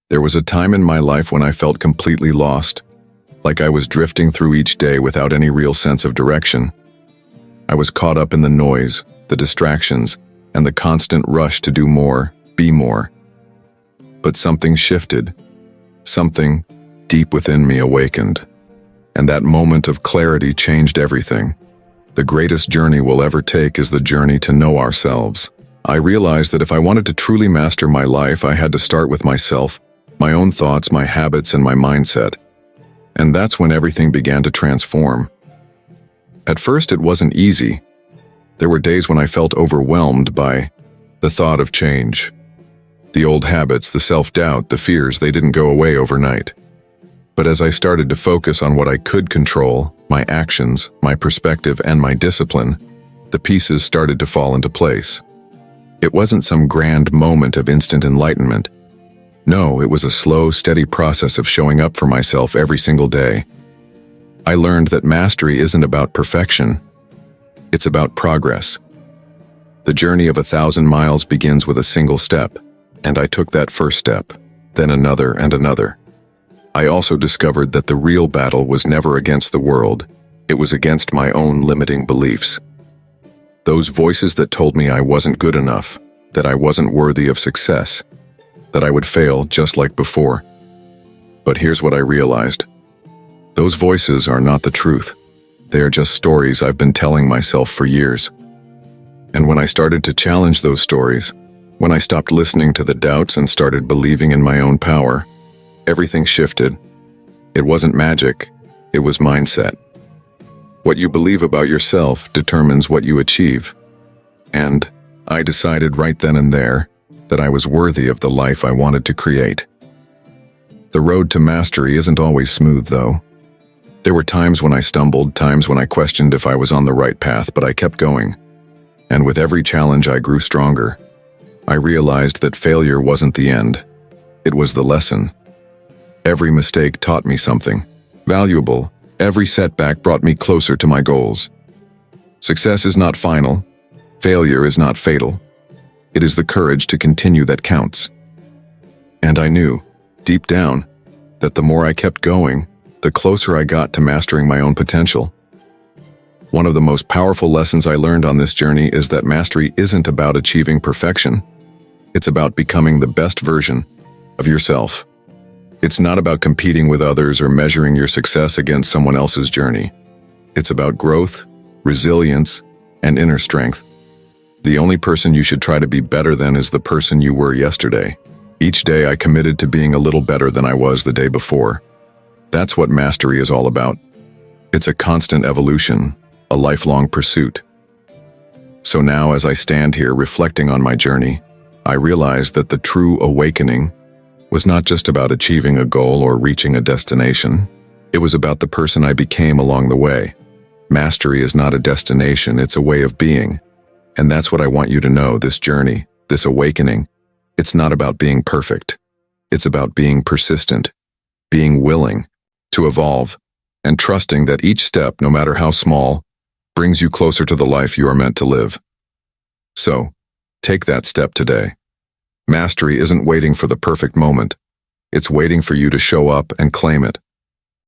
There was a time in my life when I felt completely lost, like I was drifting through each day without any real sense of direction. I was caught up in the noise, the distractions, and the constant rush to do more, be more. But something shifted. Something deep within me awakened. And that moment of clarity changed everything. The greatest journey we'll ever take is the journey to know ourselves. I realized that if I wanted to truly master my life, I had to start with myself, my own thoughts, my habits, and my mindset. And that's when everything began to transform. At first, it wasn't easy. There were days when I felt overwhelmed by the thought of change. The old habits, the self-doubt, the fears, they didn't go away overnight. But as I started to focus on what I could control, my actions, my perspective, and my discipline, the pieces started to fall into place. It wasn't some grand moment of instant enlightenment. No, it was a slow, steady process of showing up for myself every single day. I learned that mastery isn't about perfection. It's about progress. The journey of 1,000 miles begins with a single step, and I took that first step, then another and another. I also discovered that the real battle was never against the world. It was against my own limiting beliefs. Those voices that told me I wasn't good enough, that I wasn't worthy of success, that I would fail just like before. But here's what I realized. Those voices are not the truth. They are just stories I've been telling myself for years. And when I started to challenge those stories, when I stopped listening to the doubts and started believing in my own power, everything shifted. It wasn't magic, it was mindset. What you believe about yourself determines what you achieve. And I decided right then and there that I was worthy of the life I wanted to create. The road to mastery isn't always smooth, though. There were times when I stumbled, times when I questioned if I was on the right path, but I kept going. And with every challenge, I grew stronger. I realized that failure wasn't the end. It was the lesson. Every mistake taught me something valuable. Every setback brought me closer to my goals. Success is not final. Failure is not fatal. It is the courage to continue that counts. And I knew, deep down, that the more I kept going, the closer I got to mastering my own potential. One of the most powerful lessons I learned on this journey is that mastery isn't about achieving perfection. It's about becoming the best version of yourself. It's not about competing with others or measuring your success against someone else's journey. It's about growth, resilience, and inner strength. The only person you should try to be better than is the person you were yesterday. Each day I committed to being a little better than I was the day before. That's what mastery is all about. It's a constant evolution, a lifelong pursuit. So now, as I stand here reflecting on my journey, I realize that the true awakening was not just about achieving a goal or reaching a destination. It was about the person I became along the way. Mastery is not a destination, it's a way of being. And that's what I want you to know, this journey, this awakening. It's not about being perfect. It's about being persistent, being willing to evolve, and trusting that each step, no matter how small, brings you closer to the life you are meant to live. So, take that step today. Mastery isn't waiting for the perfect moment. It's waiting for you to show up and claim it.